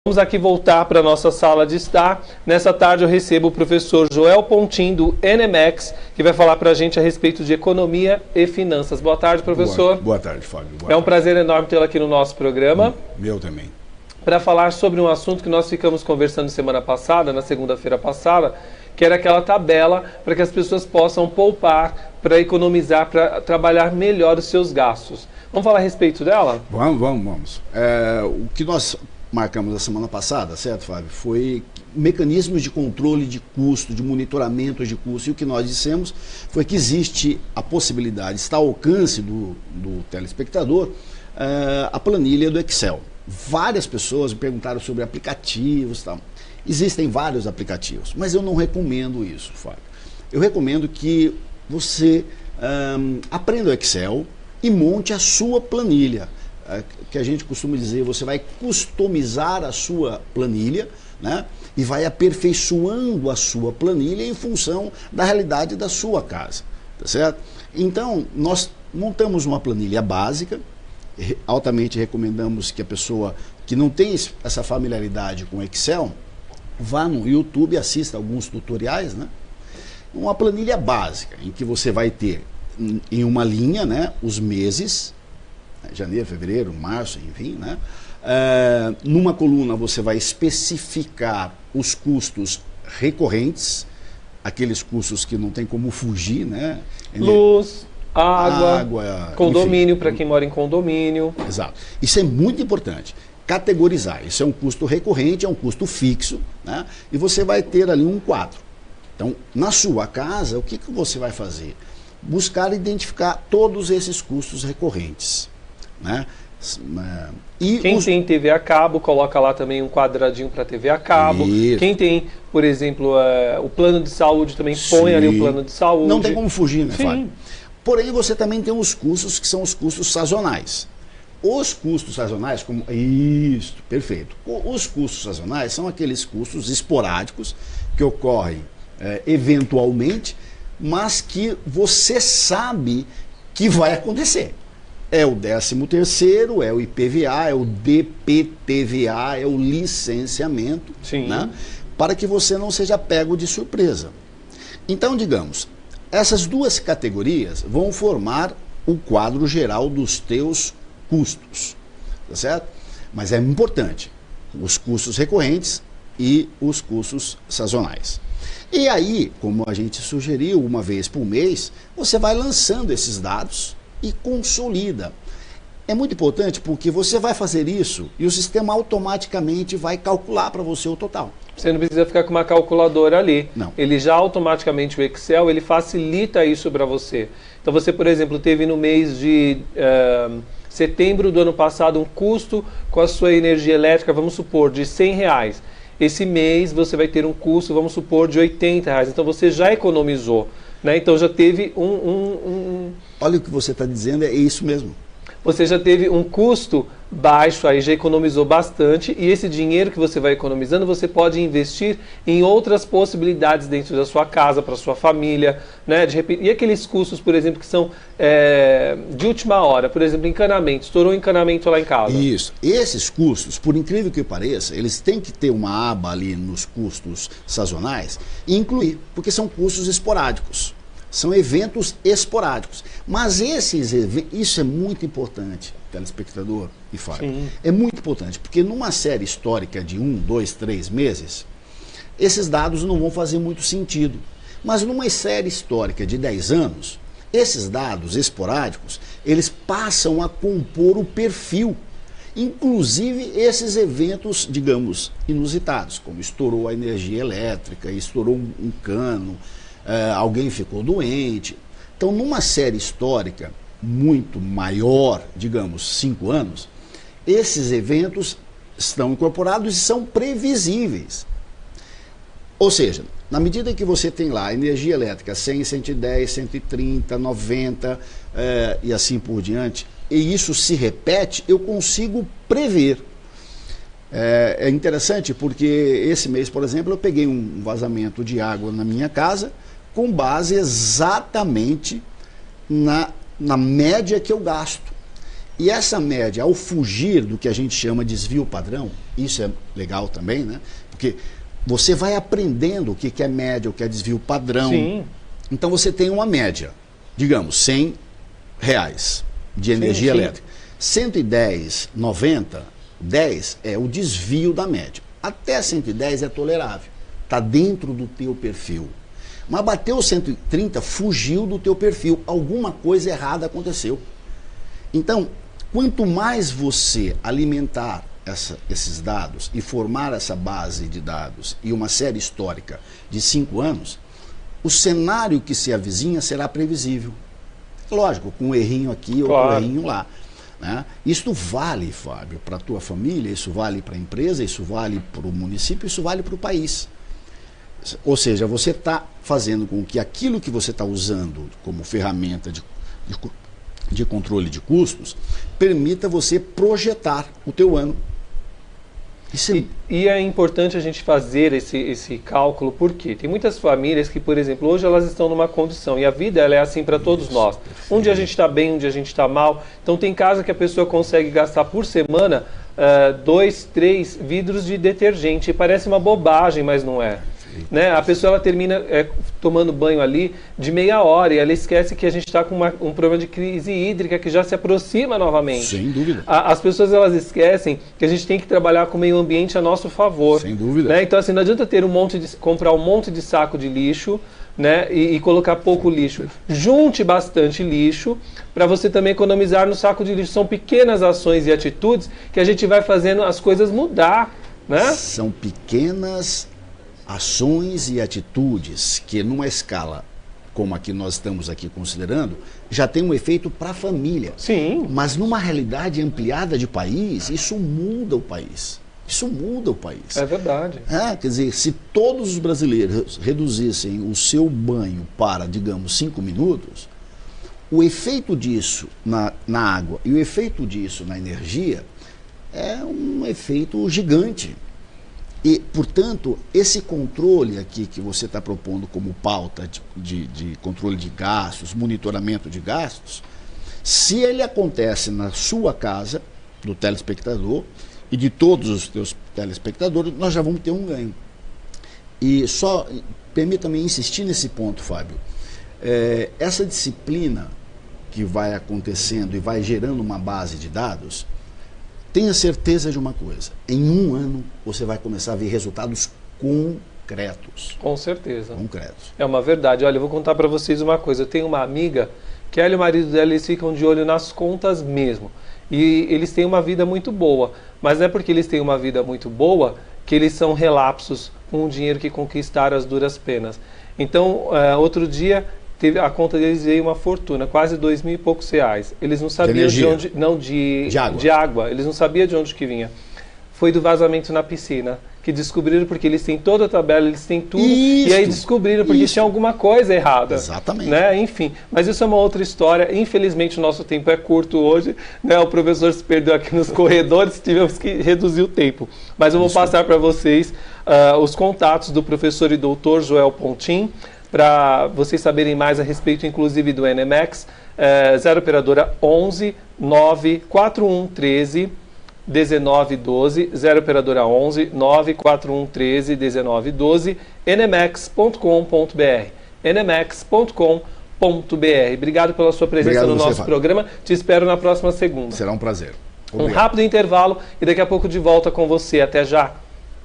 Vamos aqui voltar para a nossa sala de estar. Nessa tarde eu recebo o professor Joel Pontin, do NMEX, que vai falar para a gente a respeito de economia e finanças. Boa tarde, professor. Boa tarde, Fábio. É um prazer enorme tê-lo aqui no nosso programa. Meu também. Para falar sobre um assunto que nós ficamos conversando semana passada, na segunda-feira passada, que era aquela tabela para que as pessoas possam poupar, para economizar, para trabalhar melhor os seus gastos. Vamos falar a respeito dela? Vamos. O que nós marcamos na semana passada, certo, Fábio, foi mecanismos de controle de custo, de monitoramento de custo, e o que nós dissemos foi que existe a possibilidade, está ao alcance do telespectador, a planilha do Excel. Várias pessoas me perguntaram sobre aplicativos e tal. Existem vários aplicativos, mas eu não recomendo isso, Fábio. Eu recomendo que você aprenda o Excel e monte a sua planilha. Que a gente costuma dizer, você vai customizar a sua planilha, né? E vai aperfeiçoando a sua planilha em função da realidade da sua casa, tá certo? Então, nós montamos uma planilha básica, altamente recomendamos que a pessoa que não tem essa familiaridade com Excel, vá no YouTube e assista alguns tutoriais, né? Uma planilha básica, em que você vai ter em uma linha, né, os meses, janeiro, fevereiro, março, enfim, né? Numa coluna você vai especificar os custos recorrentes, aqueles custos que não tem como fugir, né? Luz, água, condomínio, para quem mora em condomínio. Exato. Isso é muito importante. Categorizar. Isso é um custo recorrente, é um custo fixo, né? E você vai ter ali um quadro. Então, na sua casa, o que você vai fazer? Buscar identificar todos esses custos recorrentes, né? E quem tem TV a cabo, coloca lá também um quadradinho para TV a cabo. Isso. Quem tem, por exemplo, o plano de saúde, também põe ali o plano de saúde. Não tem como fugir, né, Fábio? Porém, você também tem os custos que são os custos sazonais. Os custos sazonais, como... Isso, perfeito. Os custos sazonais são aqueles custos esporádicos que ocorrem eventualmente, mas que você sabe que vai acontecer. É o 13º, é o IPVA, é o DPTVA, é o licenciamento, né? Para que você não seja pego de surpresa. Então, digamos, essas duas categorias vão formar o quadro geral dos teus custos, tá certo? Mas é importante, os custos recorrentes e os custos sazonais. E aí, como a gente sugeriu, uma vez por mês, você vai lançando esses dados e consolida. É muito importante porque você vai fazer isso e o sistema automaticamente vai calcular para você o total. Você não precisa ficar com uma calculadora ali. Não. Ele já automaticamente, o Excel, ele facilita isso para você. Então você, por exemplo, teve no mês de setembro do ano passado um custo com a sua energia elétrica, vamos supor, de R$100. Esse mês você vai ter um custo, vamos supor, de R$80. Então você já economizou, né? Então já teve Olha o que você está dizendo, é isso mesmo. Você já teve um custo baixo, aí já economizou bastante, e esse dinheiro que você vai economizando, você pode investir em outras possibilidades dentro da sua casa, para sua família, né? De repente, e aqueles custos, por exemplo, que são de última hora, por exemplo, encanamento, estourou um encanamento lá em casa. Isso. Esses custos, por incrível que pareça, eles têm que ter uma aba ali nos custos sazonais e incluir, porque são custos esporádicos. São eventos esporádicos. Mas esses eventos, isso é muito importante, telespectador e Fábio. É muito importante, porque numa série histórica de 1, 2, 3 meses, esses dados não vão fazer muito sentido. Mas numa série histórica de 10 anos, esses dados esporádicos, eles passam a compor o perfil. Inclusive esses eventos, digamos, inusitados, como estourou a energia elétrica, estourou um cano, alguém ficou doente. Então, numa série histórica muito maior, digamos, 5 anos, esses eventos estão incorporados e são previsíveis. Ou seja, na medida que você tem lá energia elétrica 100, 110, 130, 90 e assim por diante, e isso se repete, eu consigo prever. É interessante porque esse mês, por exemplo, eu peguei um vazamento de água na minha casa com base exatamente na média que eu gasto. E essa média, ao fugir do que a gente chama de desvio padrão, Isso é legal também, né? Porque você vai aprendendo o que é média, o que é desvio padrão. Sim. Então você tem uma média, digamos, R$100 de energia elétrica. 110, 90, 10 é o desvio da média. Até 110 é tolerável, está dentro do teu perfil. Mas bateu 130, fugiu do teu perfil, alguma coisa errada aconteceu. Então, quanto mais você alimentar esses dados e formar essa base de dados e uma série histórica de 5 anos, o cenário que se avizinha será previsível. Lógico, com um errinho aqui ou um errinho lá. Né? Isso vale, Fábio, para a tua família, isso vale para a empresa, isso vale para o município, isso vale para o país. Ou seja, você está fazendo com que aquilo que você está usando como ferramenta de controle de custos permita você projetar o teu ano. E é importante a gente fazer esse cálculo, porque tem muitas famílias que, por exemplo, hoje elas estão numa condição, e a vida ela é assim para todos nós. Um dia a gente está bem, um dia a gente está mal. Então tem casa que a pessoa consegue gastar por semana 2, 3 vidros de detergente. E parece uma bobagem, mas não é. Né? A pessoa ela termina tomando banho ali de meia hora e ela esquece que a gente está com um problema de crise hídrica que já se aproxima novamente. Sem dúvida. As pessoas elas esquecem que a gente tem que trabalhar com o meio ambiente a nosso favor. Sem dúvida. Né? Então assim, não adianta comprar um monte de saco de lixo, né, e colocar pouco lixo. Junte bastante lixo para você também economizar no saco de lixo. São pequenas ações e atitudes que a gente vai fazendo as coisas mudar. Né? São pequenas ações e atitudes que numa escala como a que nós estamos aqui considerando, já tem um efeito para a família. Sim. Mas numa realidade ampliada de país, isso muda o país. Isso muda o país. É verdade. Quer dizer, se todos os brasileiros reduzissem o seu banho para, digamos, 5 minutos, o efeito disso na água e o efeito disso na energia é um efeito gigante. E, portanto, esse controle aqui que você está propondo como pauta de controle de gastos, monitoramento de gastos, se ele acontece na sua casa, do telespectador, e de todos os teus telespectadores, nós já vamos ter um ganho. E só, permita-me insistir nesse ponto, Fábio. Essa disciplina que vai acontecendo e vai gerando uma base de dados, tenha certeza de uma coisa, em 1 ano você vai começar a ver resultados concretos. Com certeza. Concretos. É uma verdade. Olha, eu vou contar para vocês uma coisa. Eu tenho uma amiga que ela e o marido dela, eles ficam de olho nas contas mesmo. E eles têm uma vida muito boa. Mas não é porque eles têm uma vida muito boa que eles são relapsos com o dinheiro que conquistaram às duras penas. Então, outro dia, a conta deles veio uma fortuna, quase R$2.000 e poucos. Eles não sabiam de onde... Não, de água. Eles não sabiam de onde que vinha. Foi do vazamento na piscina, que descobriram porque eles têm toda a tabela, eles têm tudo, e aí descobriram porque tinha alguma coisa errada. Exatamente. Né? Enfim, mas isso é uma outra história. Infelizmente o nosso tempo é curto hoje, né? O professor se perdeu aqui nos corredores, tivemos que reduzir o tempo. Mas eu vou passar para vocês os contatos do professor e doutor Joel Pontin, para vocês saberem mais a respeito, inclusive, do NMAX, 0 operadora 11 94113 1912, 0 operadora 11 94113 1912, nmax.com.br, nmax.com.br. Obrigado pela sua presença no nosso programa. Te espero na próxima segunda. Será um prazer. Obrigado. Um rápido intervalo e daqui a pouco de volta com você. Até já.